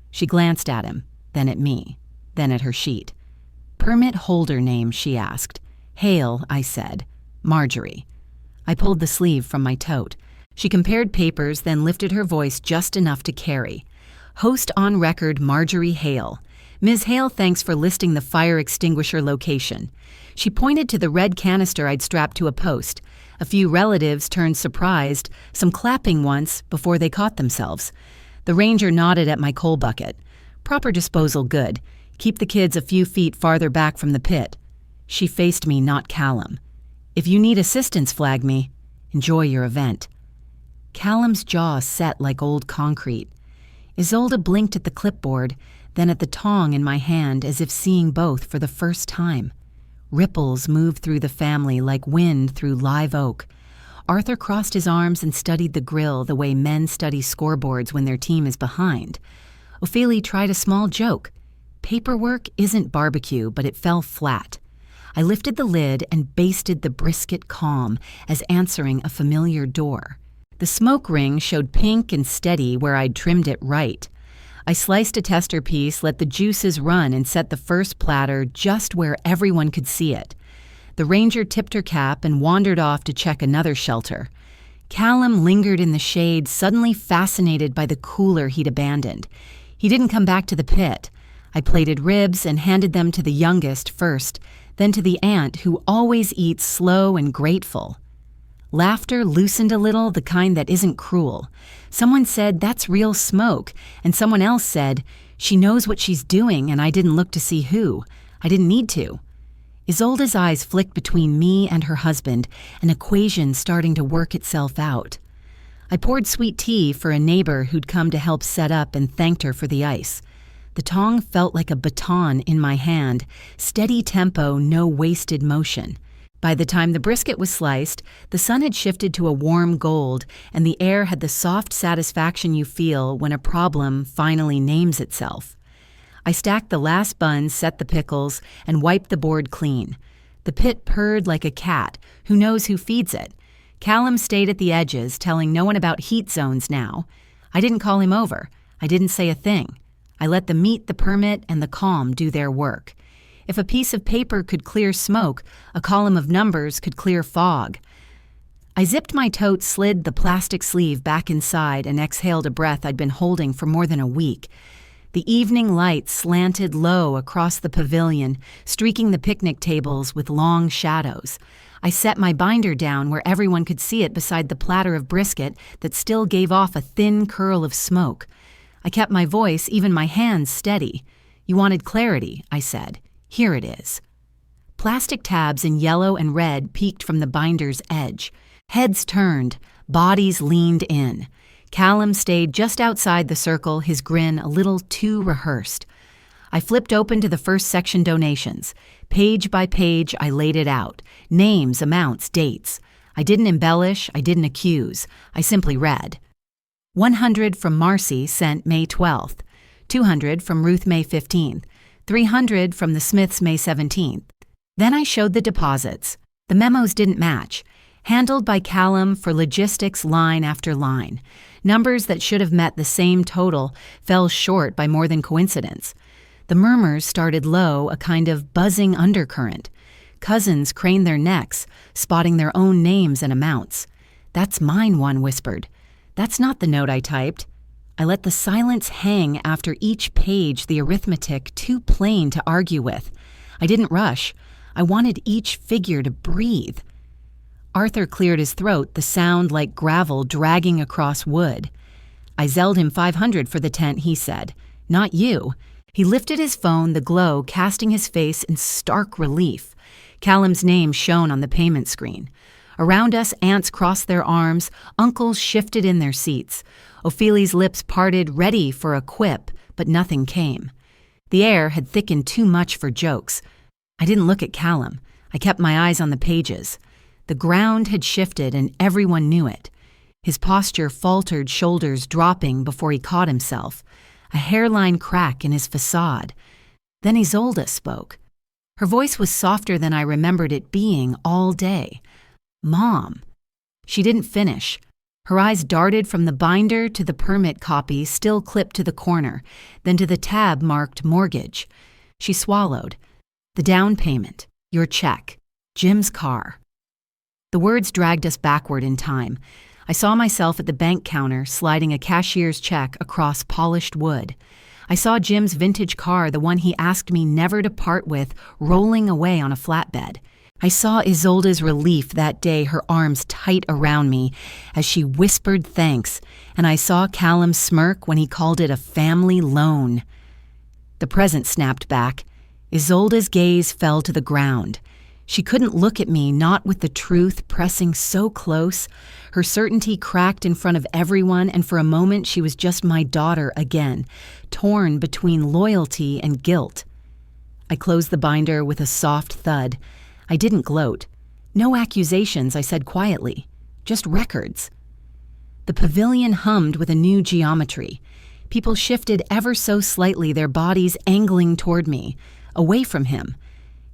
She glanced at him, then at me, then at her sheet. Permit holder name, she asked. Hale, I said. Marjorie. I pulled the sleeve from my tote. She compared papers, then lifted her voice just enough to carry. Host on record, Marjorie Hale. Ms. Hale, thanks for listing the fire extinguisher location. She pointed to the red canister I'd strapped to a post. A few relatives turned surprised, some clapping once before they caught themselves. The ranger nodded at my coal bucket. Proper disposal good. Keep the kids a few feet farther back from the pit. She faced me, not Callum. If you need assistance, flag me. Enjoy your event. Callum's jaw set like old concrete. Isolde blinked at the clipboard, then at the tong in my hand as if seeing both for the first time. Ripples moved through the family like wind through live oak. Arthur crossed his arms and studied the grill the way men study scoreboards when their team is behind. Ophelia tried a small joke. Paperwork isn't barbecue, but it fell flat. I lifted the lid and basted the brisket calm as answering a familiar door. The smoke ring showed pink and steady where I'd trimmed it right. I sliced a tester piece, let the juices run, and set the first platter just where everyone could see it. The ranger tipped her cap and wandered off to check another shelter. Callum lingered in the shade, suddenly fascinated by the cooler he'd abandoned. He didn't come back to the pit. I plated ribs and handed them to the youngest first, then to the aunt who always eats slow and grateful. Laughter loosened a little, the kind that isn't cruel. Someone said, "That's real smoke," and someone else said, "She knows what she's doing, and I didn't look to see who. I didn't need to." Isolde's eyes flicked between me and her husband, an equation starting to work itself out. I poured sweet tea for a neighbor who'd come to help set up and thanked her for the ice. The tong felt like a baton in my hand, steady tempo, no wasted motion. By the time the brisket was sliced, the sun had shifted to a warm gold, and the air had the soft satisfaction you feel when a problem finally names itself. I stacked the last bun, set the pickles, and wiped the board clean. The pit purred like a cat, who knows who feeds it. Callum stayed at the edges, telling no one about heat zones now. I didn't call him over. I didn't say a thing. I let the meat, the permit, and the calm do their work. If a piece of paper could clear smoke, a column of numbers could clear fog. I zipped my tote, slid the plastic sleeve back inside, and exhaled a breath I'd been holding for more than a week. The evening light slanted low across the pavilion, streaking the picnic tables with long shadows. I set my binder down where everyone could see it beside the platter of brisket that still gave off a thin curl of smoke. I kept my voice, even my hands, steady. "You wanted clarity," I said. "Here it is." Plastic tabs in yellow and red peeked from the binder's edge. Heads turned, bodies leaned in. Callum stayed just outside the circle, his grin a little too rehearsed. I flipped open to the first section donations. Page by page, I laid it out. Names, amounts, dates. I didn't embellish, I didn't accuse. I simply read. 100 from Marcy, sent May 12th. 200 from Ruth, May 15th. 300 from the Smiths, May 17th. Then I showed the deposits. The memos didn't match. Handled by Callum for logistics line after line. Numbers that should have met the same total fell short by more than coincidence. The murmurs started low, a kind of buzzing undercurrent. Cousins craned their necks, spotting their own names and amounts. "That's mine," one whispered. "That's not the note I typed." I let the silence hang after each page, the arithmetic too plain to argue with. I didn't rush. I wanted each figure to breathe. Arthur cleared his throat, the sound like gravel dragging across wood. "I zelled him 500 for the tent," he said. "Not you." He lifted his phone, the glow casting his face in stark relief. Callum's name shone on the payment screen. Around us, aunts crossed their arms, uncles shifted in their seats. Ophelia's lips parted, ready for a quip, but nothing came. The air had thickened too much for jokes. I didn't look at Callum. I kept my eyes on the pages. The ground had shifted, and everyone knew it. His posture faltered, shoulders dropping before he caught himself. A hairline crack in his facade. Then Isolde spoke. Her voice was softer than I remembered it being all day. "Mom." She didn't finish. Her eyes darted from the binder to the permit copy still clipped to the corner, then to the tab marked mortgage. She swallowed. "The down payment, your check, Jim's car." The words dragged us backward in time. I saw myself at the bank counter sliding a cashier's check across polished wood. I saw Jim's vintage car, the one he asked me never to part with, rolling away on a flatbed. I saw Isolde's relief that day, her arms tight around me as she whispered thanks, and I saw Callum smirk when he called it a family loan. The present snapped back. Isolde's gaze fell to the ground. She couldn't look at me, not with the truth pressing so close. Her certainty cracked in front of everyone, and for a moment she was just my daughter again, torn between loyalty and guilt. I closed the binder with a soft thud. I didn't gloat. No accusations, I said quietly. Just records. The pavilion hummed with a new geometry. People shifted ever so slightly, their bodies angling toward me, away from him.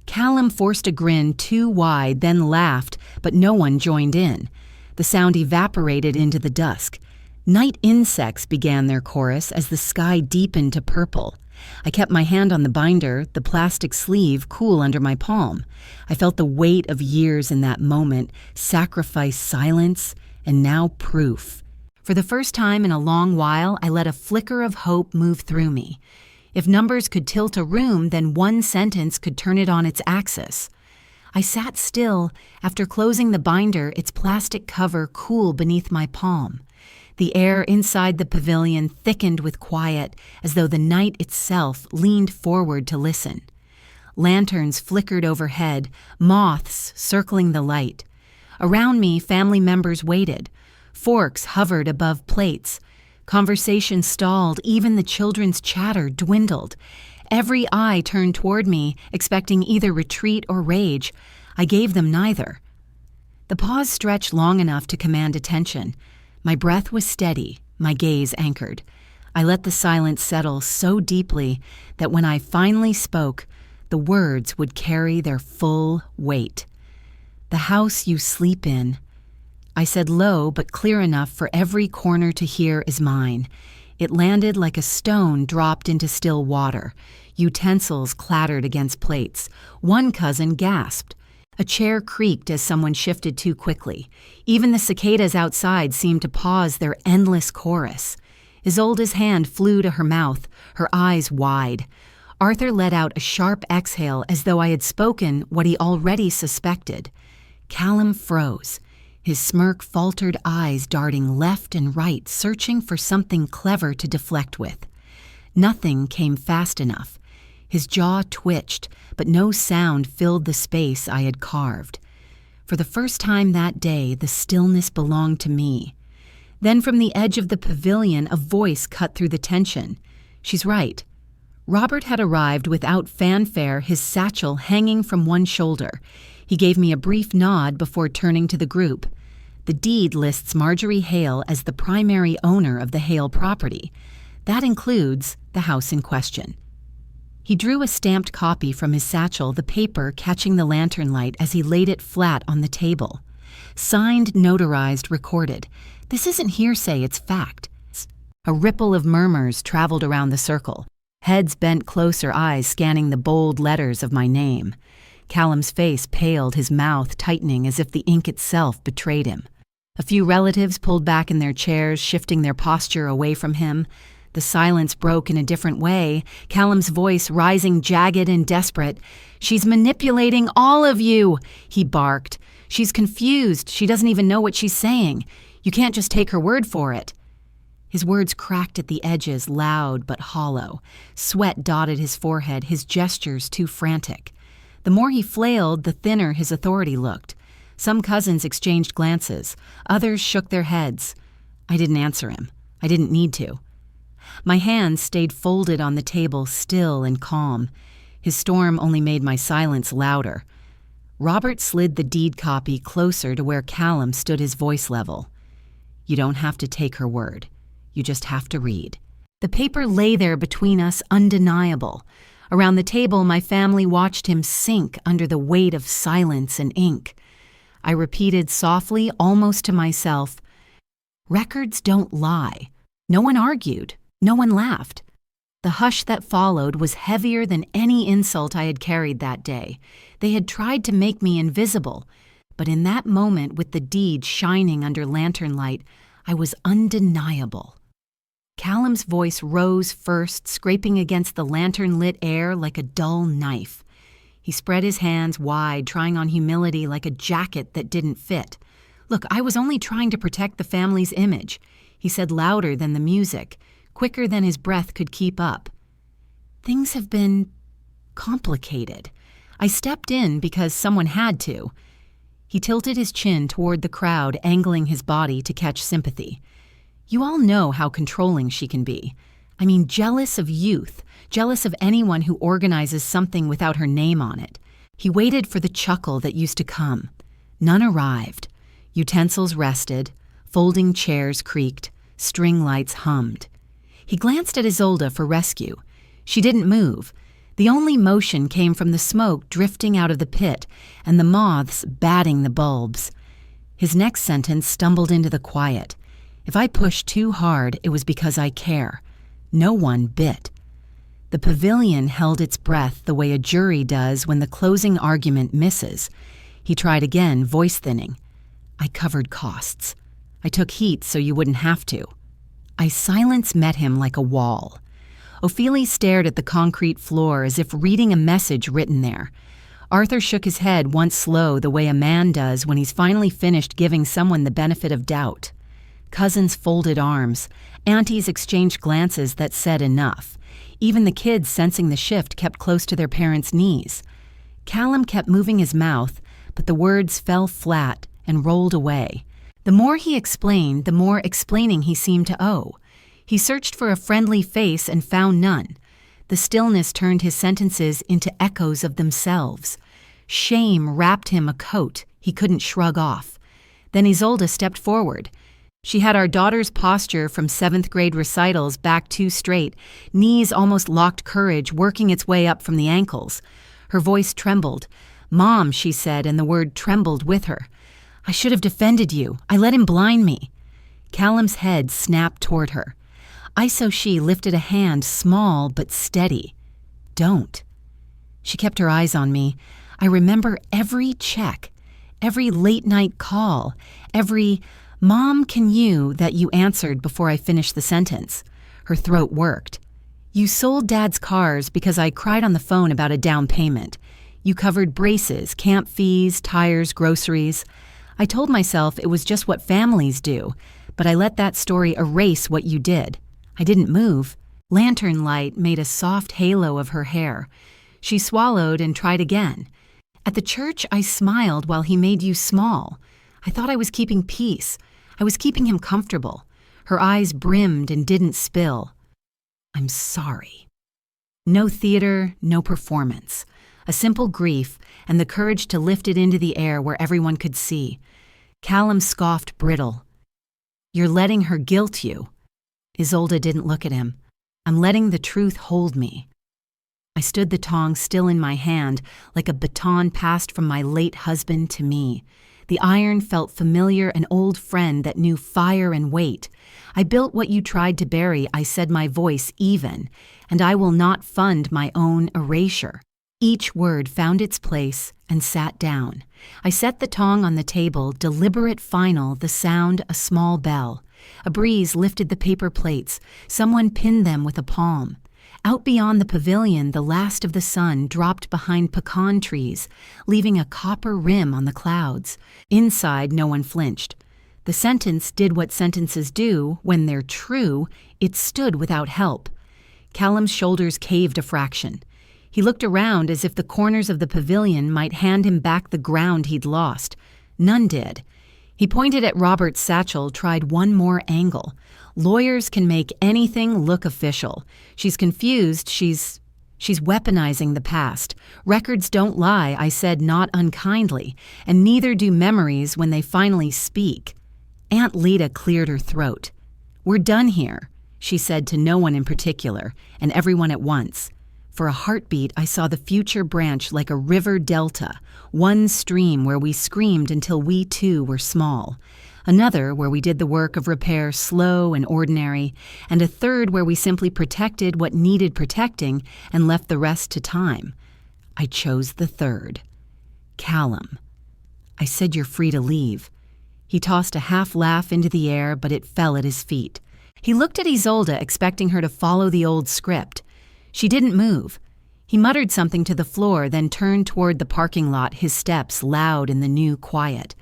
Callum forced a grin too wide, then laughed, but no one joined in. The sound evaporated into the dusk. Night insects began their chorus as the sky deepened to purple. I kept my hand on the binder, the plastic sleeve cool under my palm. I felt the weight of years in that moment, sacrifice, silence, and now proof. For the first time in a long while, I let a flicker of hope move through me. If numbers could tilt a room, then one sentence could turn it on its axis. I sat still, after closing the binder, its plastic cover cool beneath my palm. The air inside the pavilion thickened with quiet, as though the night itself leaned forward to listen. Lanterns flickered overhead, moths circling the light. Around me, family members waited. Forks hovered above plates. Conversation stalled, even the children's chatter dwindled. Every eye turned toward me, expecting either retreat or rage. I gave them neither. The pause stretched long enough to command attention. My breath was steady, my gaze anchored. I let the silence settle so deeply that when I finally spoke, the words would carry their full weight. "The house you sleep in," I said low but clear enough for every corner to hear, "is mine." It landed like a stone dropped into still water. Utensils clattered against plates. One cousin gasped. A chair creaked as someone shifted too quickly. Even the cicadas outside seemed to pause their endless chorus. Isolde's hand flew to her mouth, her eyes wide. Arthur let out a sharp exhale as though I had spoken what he already suspected. Callum froze. His smirk faltered, eyes darting left and right, searching for something clever to deflect with. Nothing came fast enough. His jaw twitched, but no sound filled the space I had carved. For the first time that day, the stillness belonged to me. Then from the edge of the pavilion, a voice cut through the tension. "She's right." Robert had arrived without fanfare, his satchel hanging from one shoulder. He gave me a brief nod before turning to the group. The deed lists Marjorie Hale as the primary owner of the Hale property. That includes the house in question. He drew a stamped copy from his satchel, the paper catching the lantern light as he laid it flat on the table. Signed, notarized, recorded. This isn't hearsay, it's fact. A ripple of murmurs traveled around the circle. Heads bent closer, eyes scanning the bold letters of my name. Callum's face paled, his mouth tightening as if the ink itself betrayed him. A few relatives pulled back in their chairs, shifting their posture away from him. The silence broke in a different way, Callum's voice rising jagged and desperate. "She's manipulating all of you," he barked. "She's confused. She doesn't even know what she's saying. You can't just take her word for it." His words cracked at the edges, loud but hollow. Sweat dotted his forehead, his gestures too frantic. The more he flailed, the thinner his authority looked. Some cousins exchanged glances. Others shook their heads. I didn't answer him. I didn't need to. My hands stayed folded on the table, still and calm. His storm only made my silence louder. Robert slid the deed copy closer to where Callum stood, his voice level. "You don't have to take her word. You just have to read." The paper lay there between us, undeniable. Around the table, my family watched him sink under the weight of silence and ink. I repeated softly, almost to myself, "Records don't lie." No one argued. No one laughed. The hush that followed was heavier than any insult I had carried that day. They had tried to make me invisible, but in that moment, with the deed shining under lantern light, I was undeniable. Callum's voice rose first, scraping against the lantern-lit air like a dull knife. He spread his hands wide, trying on humility like a jacket that didn't fit. "Look, I was only trying to protect the family's image," he said, louder than the music, quicker than his breath could keep up. "Things have been complicated. I stepped in because someone had to." He tilted his chin toward the crowd, angling his body to catch sympathy. "You all know how controlling she can be. I mean, jealous of youth, jealous of anyone who organizes something without her name on it." He waited for the chuckle that used to come. None arrived. Utensils rested, folding chairs creaked, string lights hummed. He glanced at Isolde for rescue. She didn't move. The only motion came from the smoke drifting out of the pit and the moths batting the bulbs. His next sentence stumbled into the quiet. "If I push too hard, it was because I care." No one bit. The pavilion held its breath the way a jury does when the closing argument misses. He tried again, voice thinning. "I covered costs. I took heat so you wouldn't have to." Silence met him like a wall. Ophelia stared at the concrete floor as if reading a message written there. Arthur shook his head once slow, the way a man does when he's finally finished giving someone the benefit of doubt. Cousins folded arms. Aunties exchanged glances that said enough. Even the kids, sensing the shift, kept close to their parents' knees. Callum kept moving his mouth, but the words fell flat and rolled away. The more he explained, the more explaining he seemed to owe. He searched for a friendly face and found none. The stillness turned his sentences into echoes of themselves. Shame wrapped him a coat he couldn't shrug off. Then Isolde stepped forward. She had our daughter's posture from 7th grade recitals back too straight, knees almost locked courage working its way up from the ankles. Her voice trembled. "Mom," she said, and the word trembled with her. "I should have defended you. I let him blind me." Callum's head snapped toward her. She lifted a hand, small but steady. "Don't." She kept her eyes on me. I remember every check, every late-night call, every "Mom, can you" that you answered before I finished the sentence. Her throat worked. "You sold Dad's cars because I cried on the phone about a down payment. You covered braces, camp fees, tires, groceries. I told myself it was just what families do, but I let that story erase what you did. I didn't move." Lantern light made a soft halo of her hair. She swallowed and tried again. "At the church, I smiled while he made you small. I thought I was keeping peace. I was keeping him comfortable." Her eyes brimmed and didn't spill. "I'm sorry." No theater, no performance. A simple grief and the courage to lift it into the air where everyone could see. Callum scoffed brittle. "You're letting her guilt you." Isolde didn't look at him. "I'm letting the truth hold me." I stood the tong still in my hand, like a baton passed from my late husband to me. The iron felt familiar, an old friend that knew fire and weight. "I built what you tried to bury," I said, my voice even, "and I will not fund my own erasure." Each word found its place and sat down. I set the tong on the table, deliberate, final, the sound a small bell. A breeze lifted the paper plates. Someone pinned them with a palm. Out beyond the pavilion, the last of the sun dropped behind pecan trees, leaving a copper rim on the clouds. Inside, no one flinched. The sentence did what sentences do when they're true. It stood without help. Callum's shoulders caved a fraction. He looked around as if the corners of the pavilion might hand him back the ground he'd lost. None did. He pointed at Robert's satchel, tried one more angle. Lawyers can make anything look official. She's confused. She's weaponizing the past. Records don't lie, I said, not unkindly, and neither do memories when they finally speak. Aunt Lita cleared her throat. "We're done here," she said to no one in particular, and everyone at once. For a heartbeat, I saw the future branch like a river delta, one stream where we screamed until we too were small, another where we did the work of repair slow and ordinary, and a third where we simply protected what needed protecting and left the rest to time. I chose the third. Callum. I said, "You're free to leave." He tossed a half laugh into the air, but it fell at his feet. He looked at Isolde, expecting her to follow the old script. She didn't move. He muttered something to the floor, then turned toward the parking lot, his steps loud in the new quiet.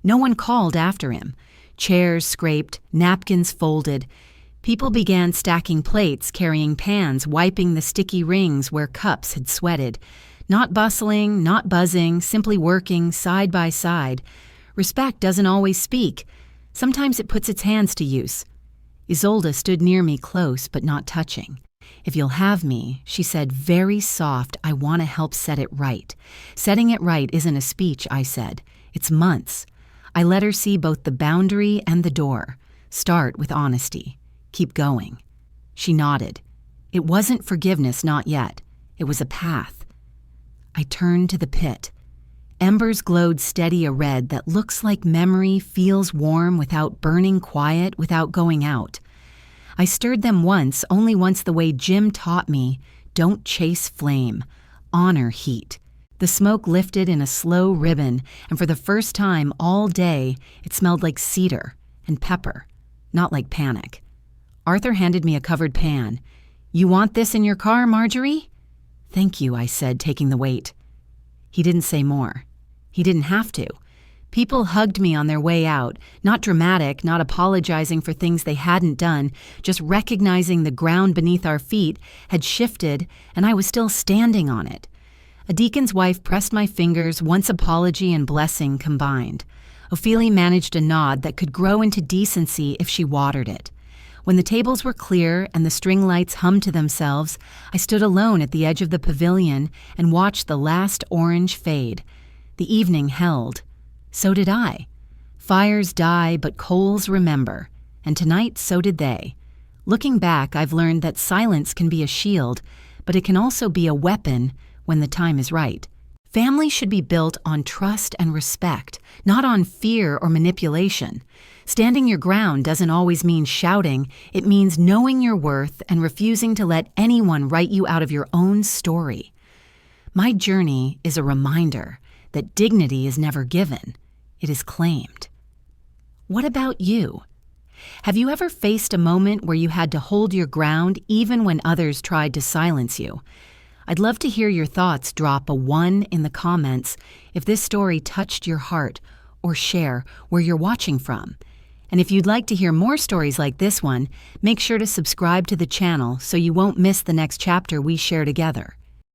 No one called after him. Chairs scraped, napkins folded. People began stacking plates, carrying pans, wiping the sticky rings where cups had sweated. Not bustling, not buzzing, simply working side by side. Respect doesn't always speak. Sometimes it puts its hands to use. Isolde stood near me, close but not touching. "If you'll have me," she said, very soft, "I want to help set it right." "Setting it right isn't a speech," I said. "It's months." I let her see both the boundary and the door. "Start with honesty. Keep going." She nodded. It wasn't forgiveness, not yet. It was a path. I turned to the pit. Embers glowed steady a red that looks like memory, feels warm without burning, quiet without going out. I stirred them once, only once, the way Jim taught me. Don't chase flame. Honor heat. The smoke lifted in a slow ribbon, and for the first time all day, it smelled like cedar and pepper, not like panic. Arthur handed me a covered pan. "You want this in your car, Marjorie?" "Thank you," I said, taking the weight. He didn't say more. He didn't have to. People hugged me on their way out, not dramatic, not apologizing for things they hadn't done, just recognizing the ground beneath our feet had shifted and I was still standing on it. A deacon's wife pressed my fingers, once apology and blessing combined. Ophelia managed a nod that could grow into decency if she watered it. When the tables were clear and the string lights hummed to themselves, I stood alone at the edge of the pavilion and watched the last orange fade. The evening held. So did I. Fires die, but coals remember. And tonight, so did they. Looking back, I've learned that silence can be a shield, but it can also be a weapon when the time is right. Family should be built on trust and respect, not on fear or manipulation. Standing your ground doesn't always mean shouting. It means knowing your worth and refusing to let anyone write you out of your own story. My journey is a reminder that dignity is never given. It is claimed. What about you? Have you ever faced a moment where you had to hold your ground even when others tried to silence you? I'd love to hear your thoughts. Drop a 1 in the comments if this story touched your heart, or share where you're watching from. And if you'd like to hear more stories like this one, make sure to subscribe to the channel so you won't miss the next chapter we share together.